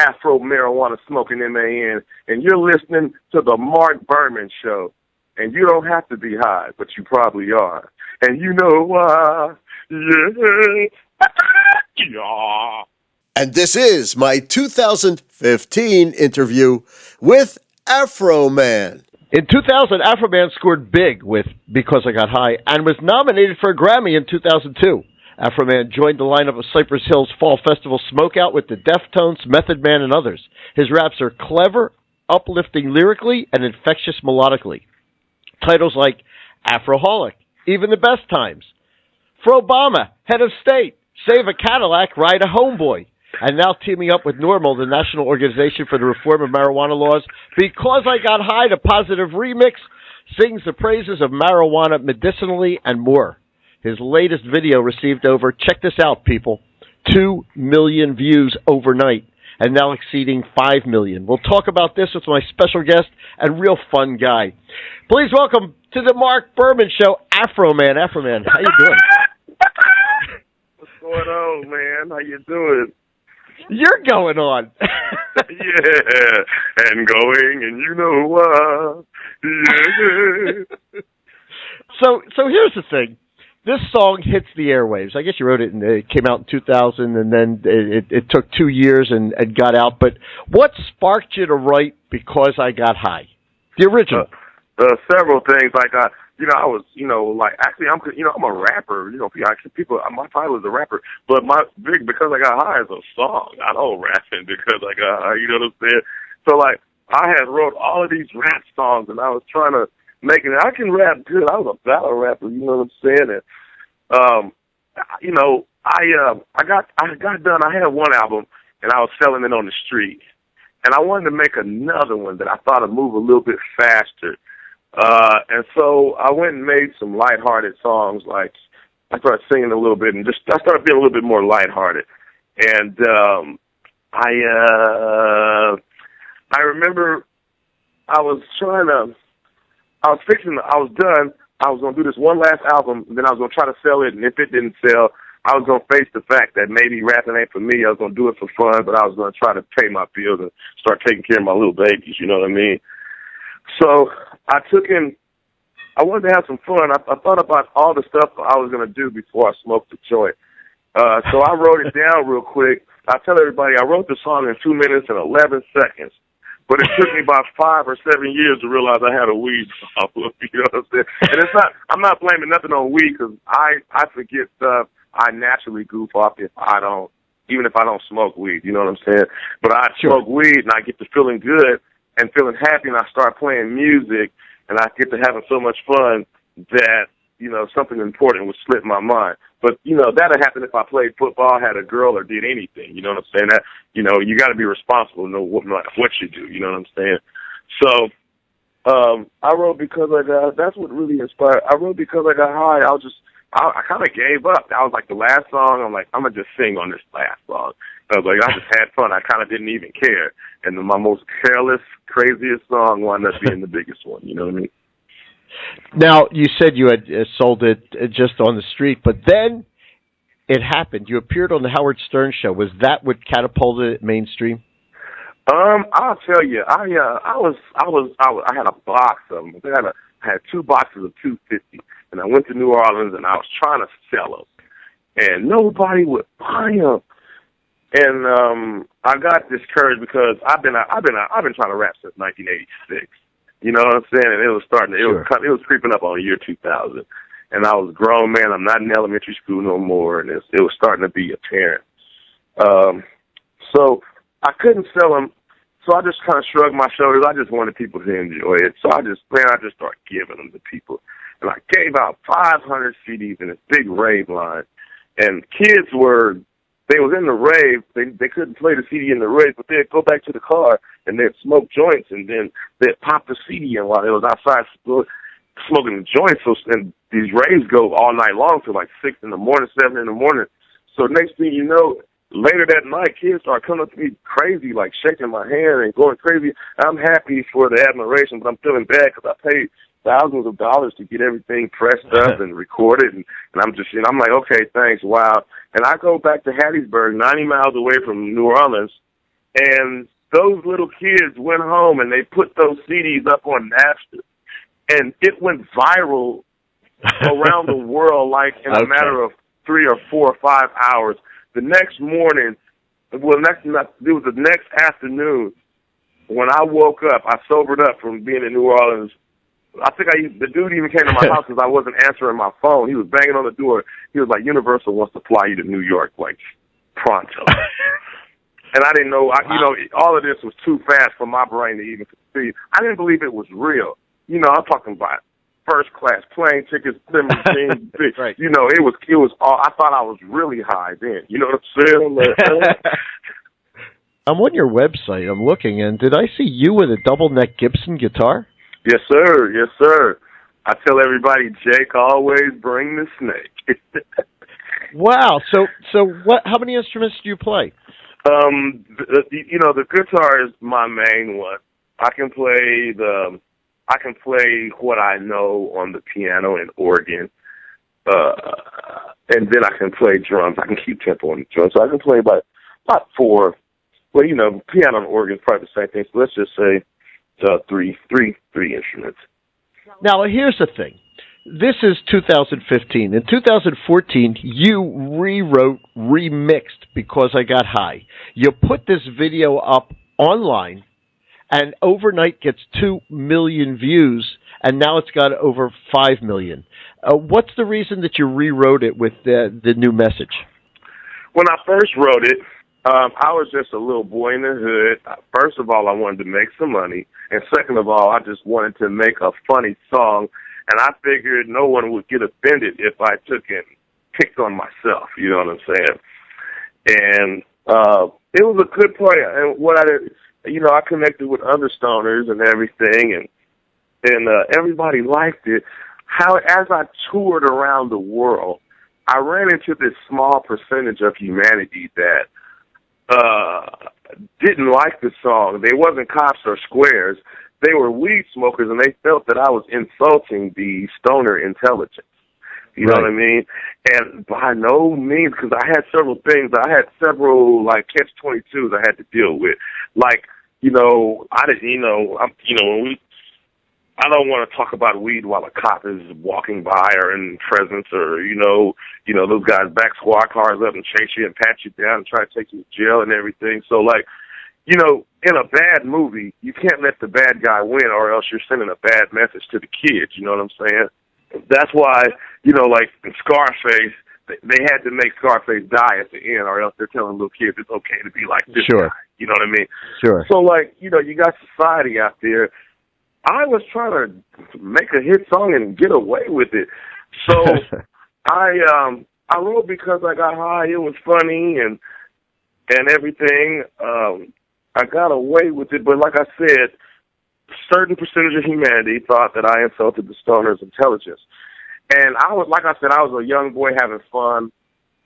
Afro Marijuana Smoking MAN, and you're listening to the Marc Berman Show. And you don't have to be high, but you probably are. And you know why. Yeah. Yeah. And this is my 2015 interview with Afroman. In 2000, Afroman scored big with Because I Got High and was nominated for a Grammy in 2002. Afroman joined the lineup of Cypress Hill's Fall Festival Smokeout with the Deftones, Method Man, and others. His raps are clever, uplifting lyrically, and infectious melodically. Titles like Afroholic, Even the Best Times, For Obama, Head of State, Save a Cadillac, Ride a Homeboy, and now teaming up with NORML, the National Organization for the Reform of Marijuana Laws, Because I Got High, the Positive Remix, sings the praises of marijuana medicinally and more. His latest video received over, check this out, people, 2 million views overnight, and now exceeding 5 million. We'll talk about this with my special guest and real fun guy. Please welcome to the Marc Berman Show, Afroman. Afroman, how you doing? What's going on, man? How you doing? You're going on. Yeah, and going, and you know why. Yeah. So here's the thing. This song hits the airwaves. I guess you wrote it, and it came out in 2000, and then it took 2 years and got out. But what sparked you to write Because I Got High? The original. Several things. Like, I was, actually, I'm a rapper. People, my title is a rapper, but my big Because I Got High is a song. I don't rap in Because I Got High. You know what I'm saying? So, like, I had wrote all of these rap songs, and I was trying to make it. I can rap good. I was a battle rapper. You know what I'm saying? And, I got done. I had one album, and I was selling it on the street, and I wanted to make another one that I thought would move a little bit faster. And so I went and made some lighthearted songs. Like, I started singing a little bit, and I started being a little bit more lighthearted. And I remember I was done. I was going to do this one last album, and then I was going to try to sell it, and if it didn't sell, I was going to face the fact that maybe rapping ain't for me. I was going to do it for fun, but I was going to try to pay my bills and start taking care of my little babies, you know what I mean? So I wanted to have some fun. I thought about all the stuff I was going to do before I smoked the joint. So I wrote it down real quick. I tell everybody I wrote the song in 2 minutes and 11 seconds. But it took me about 5 or 7 years to realize I had a weed problem, you know what I'm saying? And I'm not blaming nothing on weed, because I forget stuff. I naturally goof off even if I don't smoke weed, you know what I'm saying? But I smoke weed, and I get to feeling good and feeling happy, and I start playing music, and I get to having so much fun that, something important would slip my mind. But, that'd happen if I played football, had a girl, or did anything, you know what I'm saying? That, you got to be responsible no matter what you do, you know what I'm saying? So, I wrote that's what really inspired. I wrote Because I Got High. I kind of gave up. That was like the last song. I'm like, I'm going to just sing on this last song. I was like, I just had fun. I kind of didn't even care. And my most careless, craziest song wound up being the biggest one, you know what I mean? Now, you said you had sold it just on the street, but then it happened. You appeared on the Howard Stern show. Was that what catapulted it mainstream? I'll tell you, I had a box of them. I had 2 boxes of 250, and I went to New Orleans, and I was trying to sell them, and nobody would buy them. And I got discouraged because I've been trying to rap since 1986. You know what I'm saying? And it was it was creeping up on the year 2000. And I was a grown man. I'm not in elementary school no more, and it was starting to be apparent. So I couldn't sell them. So I just kind of shrugged my shoulders. I just wanted people to enjoy it. So I just started giving them to people. And I gave out 500 CDs in this big rave line. And kids they was in the rave. They couldn't play the CD in the rave, but they'd go back to the car and they'd smoke joints, and then they'd pop the CD in while they was outside smoking the joints. So, and these raves go all night long till like 6 in the morning, 7 in the morning. So next thing you know, later that night, kids start coming up to me crazy, like shaking my hand and going crazy. I'm happy for the admiration, but I'm feeling bad because I paid thousands of dollars to get everything pressed up and recorded, and I'm like, okay, thanks, wow. And I go back to Hattiesburg, 90 miles away from New Orleans, And those little kids went home and they put those CDs up on Napster, and it went viral around the world like in a matter of 3 or 4 or 5 hours. The next morning, it was the next afternoon when I woke up. I sobered up from being in New Orleans. I think the dude even came to my house because I wasn't answering my phone. He was banging on the door. He was like, Universal wants to fly you to New York, like, pronto. And I didn't know, all of this was too fast for my brain to even conceive. I didn't believe it was real. I'm talking about first-class plane tickets, limousine. Right. It was all, I thought I was really high then. You know what I'm saying? I'm on your website. I'm looking, and did I see you with a double-neck Gibson guitar? Yes, sir. Yes, sir. I tell everybody, Jake, always bring the snake. Wow. So what? How many instruments do you play? The guitar is my main one. I can play what I know on the piano and organ, and then I can play drums. I can keep tempo on the drums, so I can play about 4. Well, piano and organ is probably the same thing. So let's just say three instruments. Now, here's the thing. This is 2015. In 2014, you remixed Because I Got High. You put this video up online, and overnight gets 2 million views, and now it's got over 5 million. What's the reason that you rewrote it with the new message? When I first wrote it, I was just a little boy in the hood. First of all, I wanted to make some money, and second of all, I just wanted to make a funny song. And I figured no one would get offended if I took and picked on myself, you know what I'm saying? And it was a good play. And what I did, I connected with other stoners and everything, and everybody liked it. As I toured around the world, I ran into this small percentage of humanity that didn't like the song. They wasn't cops or squares. They were weed smokers, and they felt that I was insulting the stoner intelligence. You know what I mean? And by no means, because I had several things. I had several, catch-22s I had to deal with. I don't want to talk about weed while a cop is walking by or in presence or, those guys back squad cars up and chase you and pat you down and try to take you to jail and everything. So, in a bad movie, you can't let the bad guy win or else you're sending a bad message to the kids, you know what I'm saying? That's why, in Scarface, they had to make Scarface die at the end or else they're telling little kids it's okay to be like this guy. You know what I mean? Sure. So, you got society out there. I was trying to make a hit song and get away with it. So I wrote Because I Got High. It was funny and everything. I got away with it, but like I said, certain percentage of humanity thought that I insulted the stoner's intelligence. And I was a young boy having fun.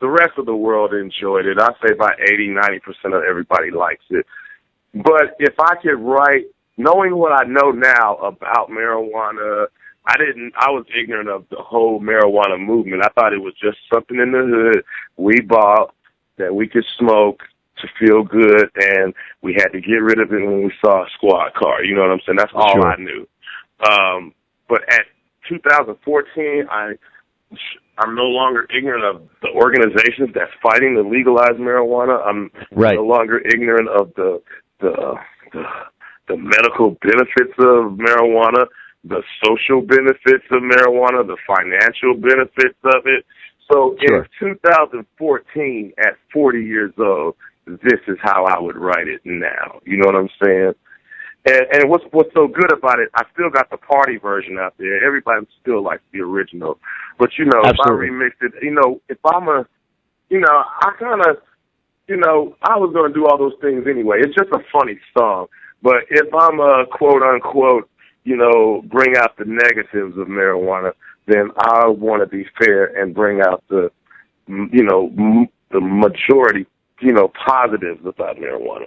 The rest of the world enjoyed it. I'd say about 80-90% of everybody likes it. But if I could write, knowing what I know now about marijuana, I was ignorant of the whole marijuana movement. I thought it was just something in the hood we bought that we could smoke to feel good, and we had to get rid of it when we saw a squad car. You know what I'm saying? That's all I knew. But at 2014, I'm no longer ignorant of the organizations that's fighting to legalize marijuana. I'm no longer ignorant of the medical benefits of marijuana, the social benefits of marijuana, the financial benefits of it. So in 2014, at 40 years old, this is how I would write it now. You know what I'm saying? And what's so good about it, I still got the party version out there. Everybody still likes the original. But, if I remixed it, if I'm I was going to do all those things anyway. It's just a funny song. But if I'm a quote-unquote, bring out the negatives of marijuana, then I want to be fair and bring out the majority, positives about marijuana.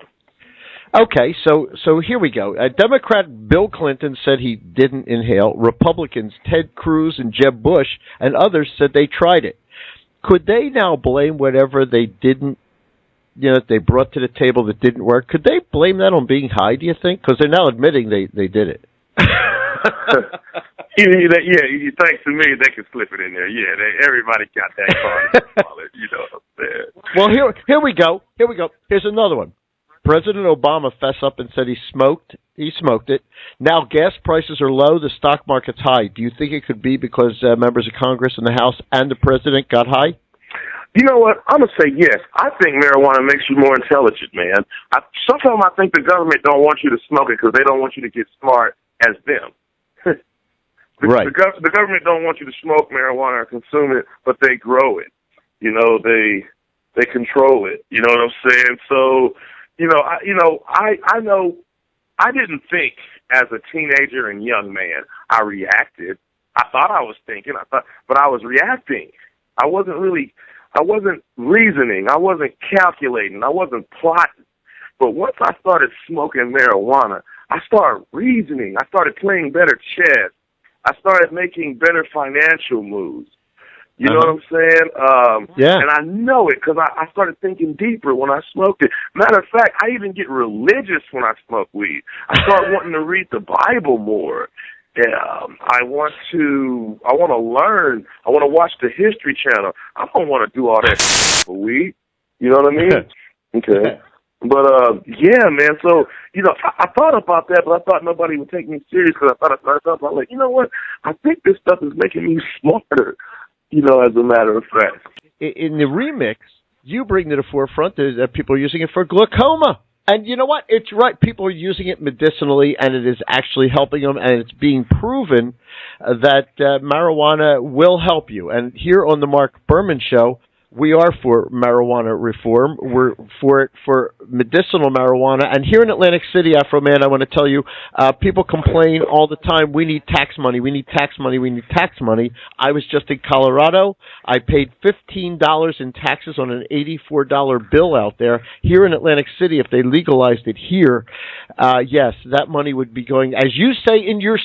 Okay, so here we go. Democrat Bill Clinton said he didn't inhale. Republicans Ted Cruz and Jeb Bush and others said they tried it. Could they now blame whatever they didn't that they brought to the table that didn't work, could they blame that on being high, do you think? Because they're now admitting they did it. Thanks to me, they can slip it in there. Yeah, everybody got that card. You know what I'm saying? Well, here we go. Here's another one. President Obama fessed up and said he smoked it. Now gas prices are low, the stock market's high. Do you think it could be because members of Congress and the House and the president got high? You know what? I'm going to say yes. I think marijuana makes you more intelligent, man. Sometimes I think the government don't want you to smoke it because they don't want you to get smart as them. Right. The government don't want you to smoke marijuana or consume it, but they grow it. They control it. You know what I'm saying? So, I know I didn't think as a teenager and young man. I reacted. I thought I was thinking, but I was reacting. I wasn't reasoning. I wasn't calculating. I wasn't plotting. But once I started smoking marijuana, I started reasoning. I started playing better chess. I started making better financial moves. You know what I'm saying? Yeah. And I know it because I started thinking deeper when I smoked it. Matter of fact, I even get religious when I smoke weed. I start wanting to read the Bible more. I want to learn. I want to watch the History Channel. I don't want to do all that for weed. You know what I mean? Okay. But, yeah, man, so, I thought about that, but I thought nobody would take me serious because I thought, I'm like, you know what? I think this stuff is making me smarter, as a matter of fact. In the remix, you bring to the forefront that people are using it for glaucoma. And you know what? It's right. People are using it medicinally, and it is actually helping them, and it's being proven that marijuana will help you. And here on the Marc Berman Show, we are for marijuana reform. We're for it for medicinal marijuana. And here in Atlantic City, Afroman, I want to tell you, people complain all the time, we need tax money, we need tax money, we need tax money. I was just in Colorado. I paid $15 in taxes on an $84 bill out there. Here in Atlantic City, if they legalized it here, yes, that money would be going, as you say in your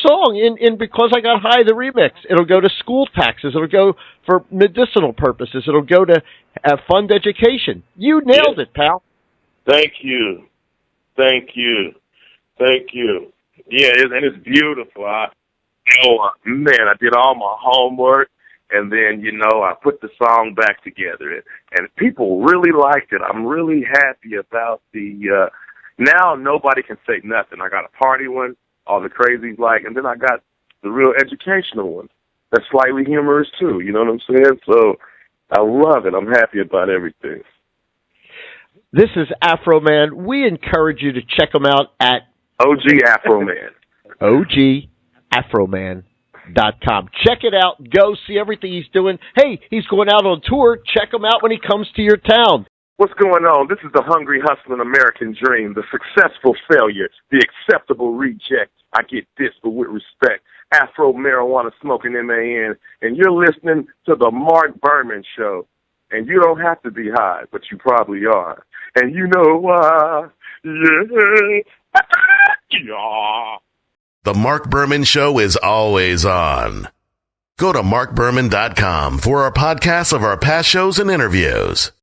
song, in Because I Got High, the remix. It'll go to school taxes. It'll go for medicinal purposes. It'll go to fund education. You nailed it, pal. Thank you. Yeah, and it's beautiful. Man, I did all my homework, and then, I put the song back together, and people really liked it. I'm really happy about now nobody can say nothing. I got a party one, all the crazies like, and then I got the real educational one. That's slightly humorous, too. You know what I'm saying? So I love it. I'm happy about everything. This is Afroman. We encourage you to check him out at OG Afroman. OGAfroman.com. Check it out. Go see everything he's doing. Hey, he's going out on tour. Check him out when he comes to your town. What's going on? This is the hungry, hustling American dream, the successful failure, the acceptable reject. I get this, but with respect. Afro marijuana smoking MAN, and you're listening to the Marc Berman Show. And you don't have to be high, but you probably are. And you know why? Yeah. Yeah. The Marc Berman Show is always on. Go to marcberman.com for our podcasts of our past shows and interviews.